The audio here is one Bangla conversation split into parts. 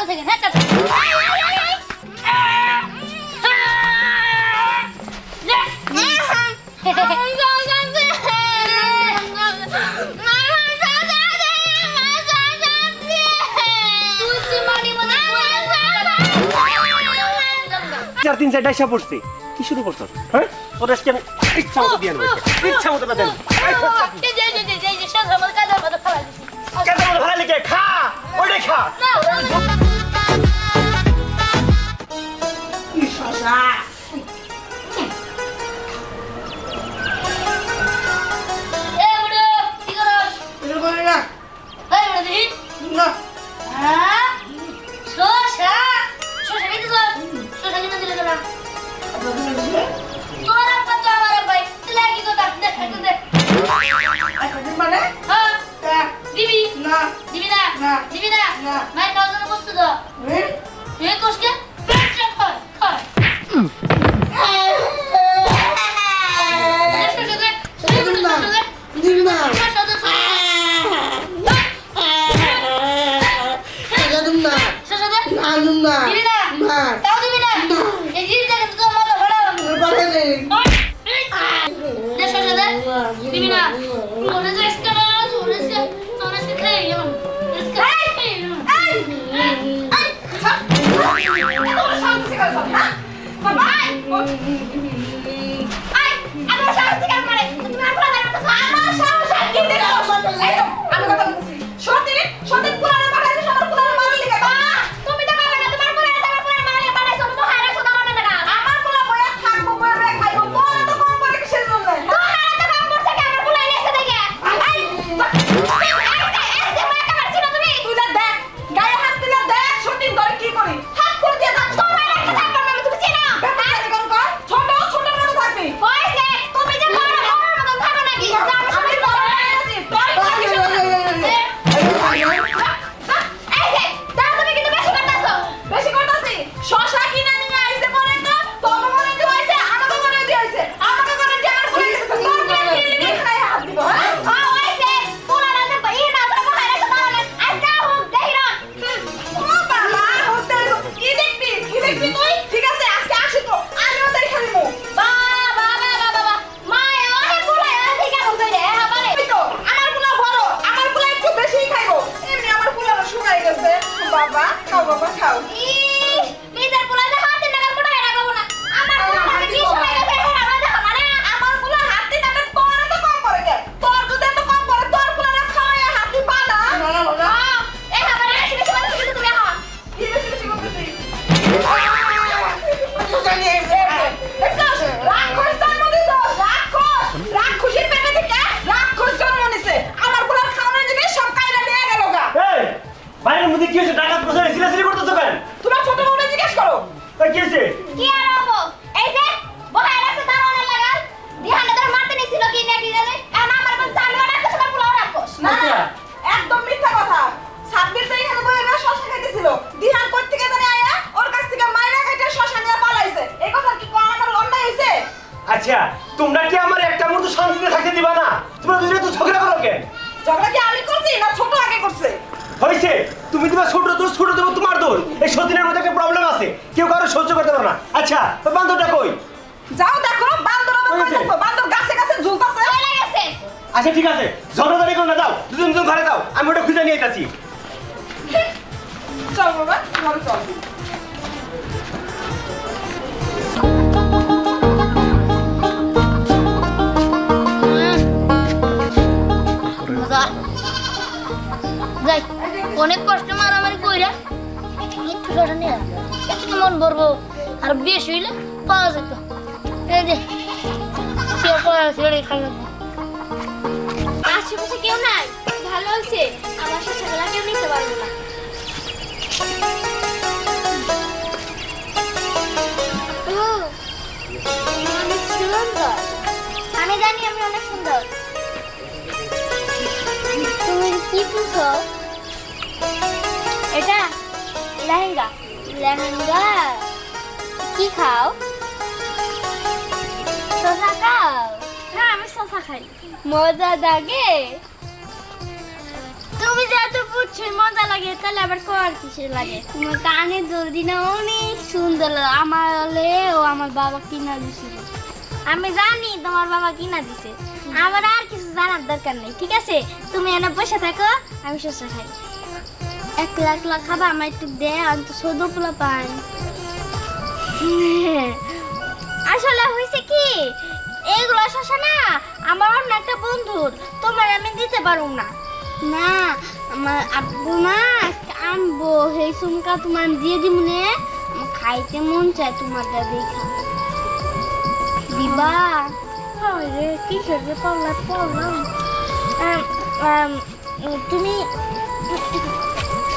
থেকে হ্যাঁ চাচা চার তিন চারটা এসে পড়ছে কি শুরু করছো হ্যাঁ তোর আজকে আমি ইচ্ছা মতো দিয়ে নেবো ইচ্ছা মতো দেন কেন ভাড়া লিখে খা ওইটাই খা আচ্ছা ঠিক আছে ঝগড়াঝাড়ি করো না যাও দুজন ঘরে যাও আমি ওটা খুঁজে নিয়ে আসছি চল বাবা ঘরে চল যাই অনেক কষ্ট মারামারি কইরা একটু জড়া নিয়ে একটু মন ভরবো আর বেশি হইলে পাওয়া যেত এই যে কেউ পাওয়া ছেড়ে খাওয়া আশেপাশে কেউ নাই ভালো হয়েছে আমার শেষবেলা কেউ নিতে পারবো না অনেক সুন্দর আমি জানি আমি অনেক সুন্দর তুমি কি বুঝো এটা লেহেঙ্গা লেহেঙ্গা কি খাও শসা খাও হ্যাঁ আমি শসা খাই মজা লাগে তুমি যে এত বুঝছো মজা লাগে তাহলে আবার কর কিসের লাগে তোমার কানে জলদি না অনেক সুন্দর আমার হলে ও আমার বাবা কিনা দিছিল আমি জানি তোমার বাবা কিনা দিছে আমার আর কিছু জানার দরকার নেই ঠিক আছে তুমি এনে বসে থাকো আমি শসা খাই একলা একলা খাবা আমার একটু দে আমি তো সদো পোলা পাই আসলে হয়েছে কি এইগুলো শসা না আমার অন্য একটা বন্ধুর তোমার আমি দিতে পারবো না না আমার আব্বু না আনবো সেই সুমকা তোমার দিয়ে দিব নে খাইতে মন চায় তোমারটা দেখা দিবা রে কি করবে পড়লাম তুমি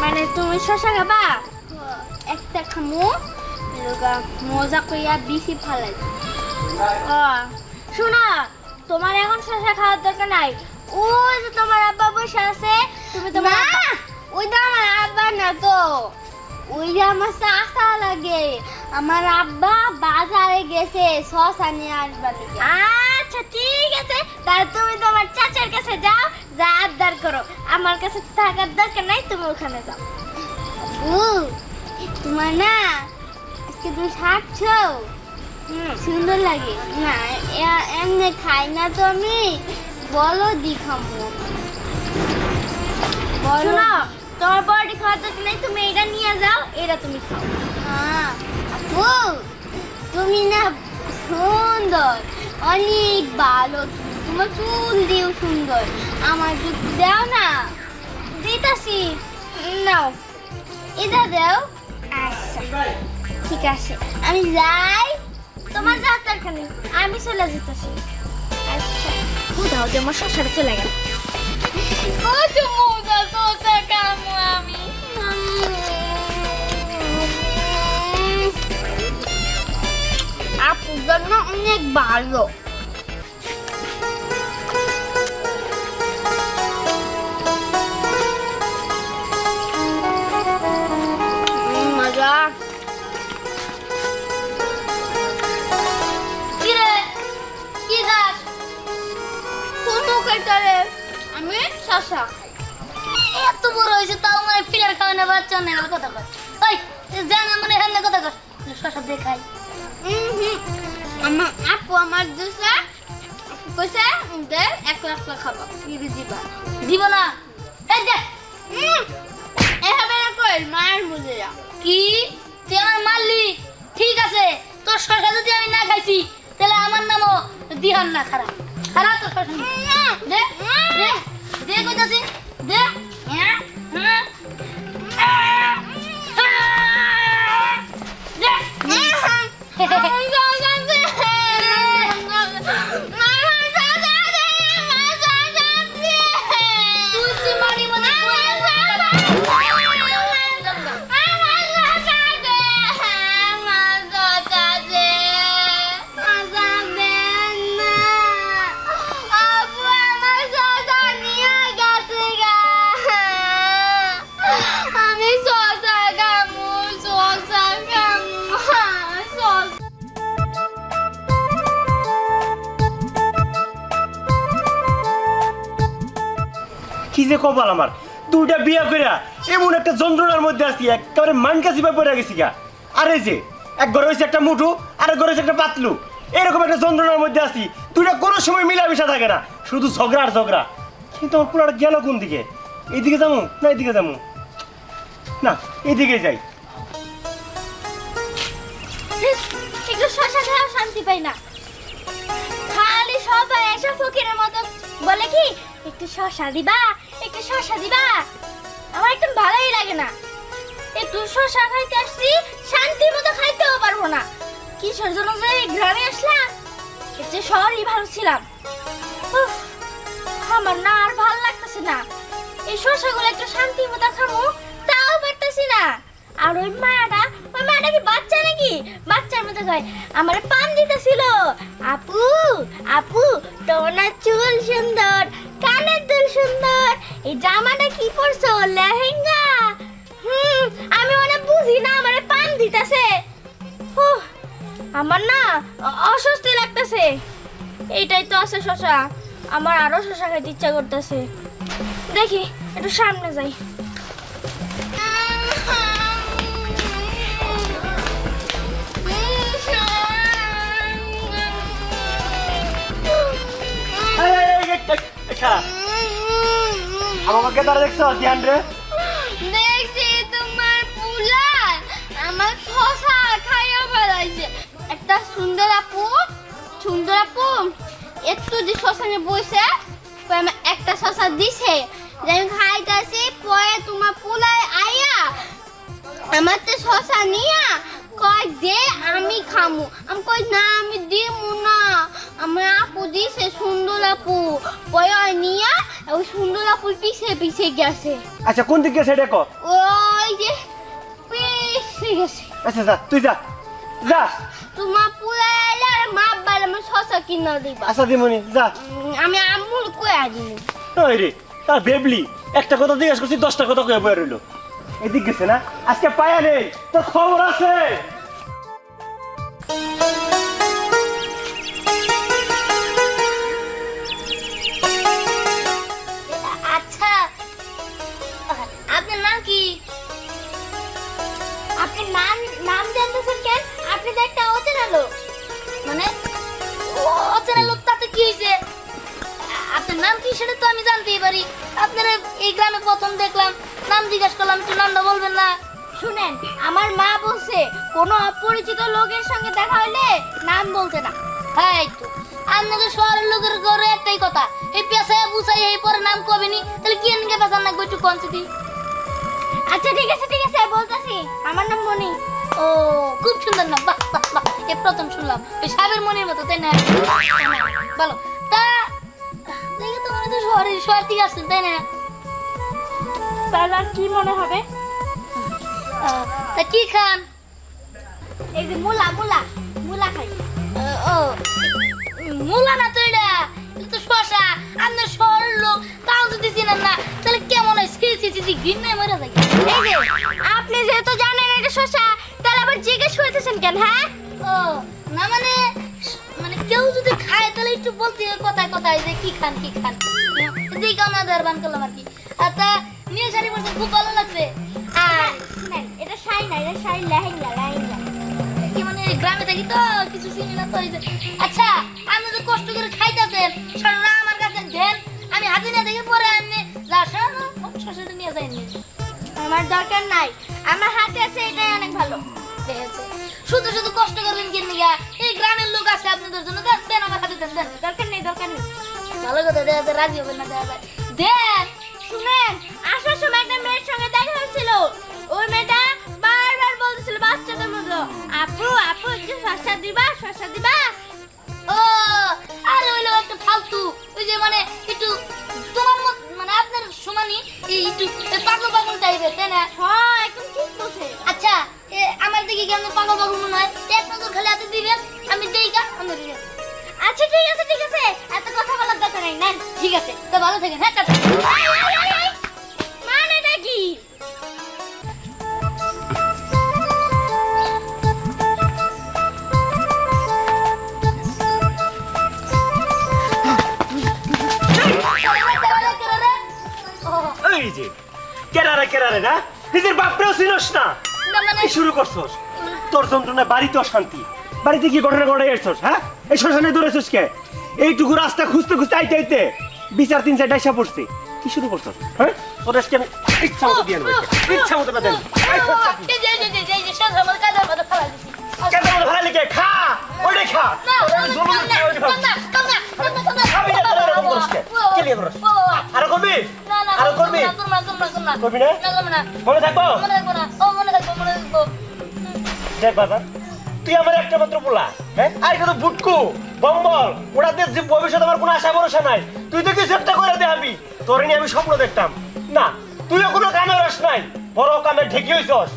মানে তুমি শসা খাবা একটা খামো মজা করিয়া বেশি ফালাই শোনা তোমার এখন শসা খাওয়ার দরকার নাই ওই যে তোমার আব্বা বসে আছে তুমি তোমার ওইটা আমার আব্বা না তো ওইটা আমার চাচা লাগে আমার আব্বা বাজারে গেছে শসা নিয়ে আসবার লিগে আচ্ছা ঠিক আছে তাহলে তুমি তোমার চাচার কাছে যাও যা আবদার করো আমার কাছে থাকার দরকার নাই তুমি ওখানে যাও তোমার না আজকে তুমি হাঁটছো সুন্দর লাগে না এমনি খাই না তো আমি বলো দি খামো বলো না তোমার বডি খাওয়ার দরকার নেই তুমি এটা নিয়ে যাও এটা তুমি খাও আপু তুমি না সুন্দর অনেক ভালো তোমার চুল দিও সুন্দর আমার দুধ দাও না দিতাছি নাও এটা দাও আচ্ছা ঠিক আছে আমি যাই তোমার যাওয়ার দরকার নেই আমি চলে যেতেছি আচ্ছা কোথাও যে আমার শ্বশুর চলে গেল কত মজা শসা খাবো আমি আপুর জন্য অনেক ভালো মজা কি গাছ কোনো কাটারে আমি শসা এত বড় হয়েছে তাও মানে ফিরার খাওয়া না বাচ্চা নেই কথা কর ওই জানা মনে হয় না কথা কর শসা দেখাই আমার আপু আমার দুসা কইছে দে একলা একলা খাবা কি দিবা দিব না এই দে এভাবে না কই মায়ের মুজে যা কি তুই আমার মারলি ঠিক আছে তোর শসা যদি আমি না খাইছি তাহলে আমার নামও দিহান না খারাপ খারাপ তোর শসা দে দে দে কইতাছি দে কি যে কপাল আমার দুইটা বিয়া কইরা এমন একটা যন্ত্রণার মধ্যে আছি একেবারে মানকাছি ভাবে পড়ে গেছি গা আরে যে এক ঘরে হইছে একটা মুঠো আর এক ঘরে হইছে একটা পাতলু এরকম একটা যন্ত্রণার মধ্যে আছি দুইটা কোনো সময় মিলামিশা থাকে না শুধু ঝগড়া আর ঝগড়া কিন্তু আমার পুরো গেল কোন দিকে এইদিকে যাবো না এইদিকে যাবো না এইদিকে যাই একটু শসা খাও শান্তি পাই না খালি সবাই এসে ফকিরের মতো বলে কি একটু শসা দিবা একটু শসা দিবা আমার একদম ভালোই লাগে না একটু শসা খাইতে আসছি শান্তি মতো খাইতেও পারবো না কিসের জন্য যে গ্রামে আসলাম এর যে শহরই ভালো ছিলাম উফ, আমার না আর ভালো লাগতেছে না এই শসাগুলো একটু শান্তি মতো খাবো তাও পারতেছি না আর ওই মায়াটা কি বাচ্চা নাকি বাচ্চার মতো কয় আমার পান দিতেছিল আপু আপু তোমার না চুল সুন্দর কানের দুল সুন্দর এই জামাটা কি পরছো লেহেঙ্গা আমি অনেক বুঝি না আমারে পান দিতেছে আমার না অস্বস্তি লাগতেছে এইটাই তো আছে শসা আমার আরো শসা খাইতে ইচ্ছা করতেছে দেখি একটু সামনে যাই। আমাকে তারা দেখছো ধ্যান রে দেখছি তোমার পুলা আমার শশা খাইয়া ফেলাইছে। একটা সুন্দর আপু একটু যে শশা নিয়ে বসে আমার একটা শশা দিছে যে আমি খাইতেছি, পরে তোমার পুলায় আইয়া আমার তো শশা নিয়া কয় দে আমি খামু। আমি কই না আমি দিমু না, আমার আপু দিছে সুন্দর আপু, পরে নিয়া ওই সুন্দর আপুর পিছে গেছে। আচ্ছা কোন দিকে গেছে দেখো ওই যে পিছে গেছে। আচ্ছা যা তুই যা যা তোমার পুরাই আইলে আর মা আব্বার আমার শশা কিনা দিবা। আচ্ছা দিমনি যা আমি আম্মুর কইয়া দিমু। ওই রে তার বেবলি একটা কথা জিজ্ঞেস করছি 10টা কথা কয়ে বয়ে রইলো। এদিক গেছে না আজকে পায়া নেই তোর খবর আছে। আচ্ছা আপনার নাম কি? আপনি নাম জানতেছেন কেন? আপনি তো একটা অচেনা লোক। মানে অচেনা লোক তাতে কি হয়েছে? আপনার নাম কি সেটা তো আমি জানতেই পারি। আপনারা এই গ্রামে প্রথম দেখলাম, নাম জিজ্ঞাসা করলাম, একটু নামটা বলবেন না? শুনেন, আমার মা বলছে কোনো অপরিচিত লোকের সঙ্গে দেখা হলে নাম বলতে না। হ্যাঁ এই তো আপনাদের শহরের লোকের ঘরে একটাই কথা, এই পেশায় বুঝাই এই পরে নাম কবেনি, তাহলে কি এনকে পেশার নাকবো একটু কনসিডি। আচ্ছা ঠিক আছে বলতেছি, আমার নাম মনি। ও খুব সুন্দর নাম, বাহ বাহ বাহ, এই প্রথম শুনলাম। ওই সাবের মনের মতো, তাই না? বলো তা দেখে তো মনে হয় শহর থেকে আসছেন, তাই না? তাহলে আর কি মনে হবে? তা কি খান? এই যে মুলা খাই। ও মুলা না তো এটা তো শশা। আপনার শহরের লোক তাও যদি চিনেন না তাহলে কেমন হয়? সি ঘৃণায় মরে যায়। এই যে আপনি যেহেতু জানেন এটা শসা, তাহলে আবার জিজ্ঞেস করতেছেন কেন? হ্যাঁ ও না মানে কেউ যদি খায় তাহলে একটু বলতে হয় কথায় যে কি খান এদিকে কামনা দেওয়ার বান করলাম আর কি। আর তা নিয়ে শাড়ি পরতে খুব ভালো লাগছে। আর শুনেন, এটা শাড়ি না, এটা শাড়ি লেহেঙ্গা। কি মানে গ্রামে থাকি তো কিছু চিনি না তো। আচ্ছা আপনি তো কষ্ট করে খাইতেছেন, সারা আমার কাছে দেন, আমি হাতে না দেখে পরে আপনি যা শশাটা নিয়ে যাইনি। আমার দরকার নাই, আমার হাতে আছে, এটাই অনেক ভালো। শুধু কষ্ট করবেন কেন? এই গ্রামের লোক আছে আপনাদের জন্য, দেন আমার হাতে দেন। দরকার নেই। ভালো কথা, দেয়া রাজি হবেন না, দেয়া যায় দেন। শুনেন, আসার সময় একটা মেয়ের সঙ্গে দেখা হয়েছিল। ওই মেয়েটা বারবার বলতেছিল বাচ্চাদের মতো, আপু একটু শসা দিবা। ও আরে ওই লোক একটা ফালতু, ওই যে মানে একটু তোমার মত, মানে আপনার সমানই একটু পাগল টাইপের, তাই না? হ্যাঁ একদম ঠিক বলছে। আচ্ছা আমার দিকে কেমন পাগল মনে হয়? এক নজর খালি হাতে দিবেন, আমি দেইকা আমি দিবেন। আচ্ছা ঠিক আছে, এত কথা বলার দরকার নাই। নেন। ঠিক আছে, তো ভালো থাকেন। হ্যাঁ টাটা। মানেটা কি? এই যে কেরারে না নিজের বাপরেও চিনস না, না মানে কি শুরু করছস? তোর যন্ত্রণায় বাড়িতে অশান্তি, বাড়িতে কি ঘটনা ঘটে এসছস? হ্যাঁ এই শ্মশানে দৌড়েছস কে? এইটুকু রাস্তা খুঁজতে আইতে বিচার 3-4 ডাইসা পড়ছে, কি শুরু করছস? হ্যাঁ তোর আজকে আমি ইচ্ছা মতো দিয়ে নেবো, ইচ্ছা মতো বেতন। এই যে সব আমার কাঁধের মধ্যে ফেলা দিছি। কেন বল ভালো লিখে খা, ওইটা খা। না আমি না তোর এরকম করিস কে? কে লিয়ে করস? আরো করবি? আরো করবি? করবি না? মনে থাকবো? দেখ বাবা, তুই আমার একটা মাত্র পোলা, হ্যাঁ? আর কিন্তু বুটকু বম্বল ওনাদের যে ভবিষ্যৎ আমার কোনো আশা ভরসা নাই। তুই তো কিছু একটা করে দে, আমি তোর নিয়ে আমি স্বপ্ন দেখতাম না। তুইও কোনো কামে রস নাই, বড় কামে ঢেকি হইছস।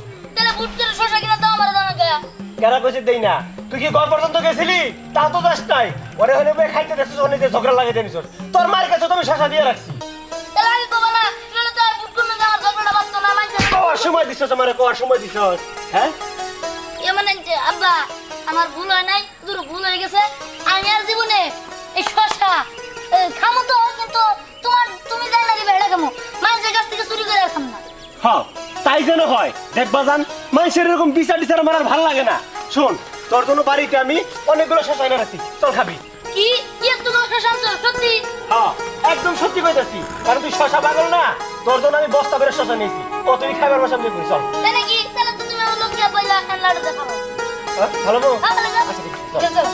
কেনা কইছে দেই না? তুই কি ঘর পর্যন্ত গেছিলি? তা তো যাস নাই। ওরে হলে খাইতে দেখছিস, অনেক ঝগড়া লাগে দেনিস। তোর মার কাছে তুমি শশা দিয়ে রাখছি। কর সময় দিছস আমারে, কর সময় দিছস। হ্যাঁ আব্বা আমার ভুল হয় নাই, তোর ভুল হয়ে গেছে। আমি আর জীবনে এই শশা খামো তো, কিন্তু তুমি যাই না দিবে এটা খামো। মানুষের কাছ হ্যাঁ তাই যেন হয়। দেখ বাজান, মানুষের এরকম বিচার টিচার আমার আর ভালো লাগে না। শোন, তোর জন্য বাড়িতে আমি অনেকগুলো শশা এনে রাখছি, চল খাবি। কি কি এত শশা আনছো সত্যি? হ্যাঁ একদম সত্যি কইতাছি, কারণ তুই শশা পাগল না, তোর জন্য আমি বস্তা করে শশা নিয়েছি। ও তুই খাবার বসাম দিয়ে চল। তাই নাকি? তাহলে তো তুমি আমার লোক যা বললা লাড়ু দেখাবো। ভালো বউ? হ্যাঁ ভালো আচ্ছা ঠিক আছে, চল। চলো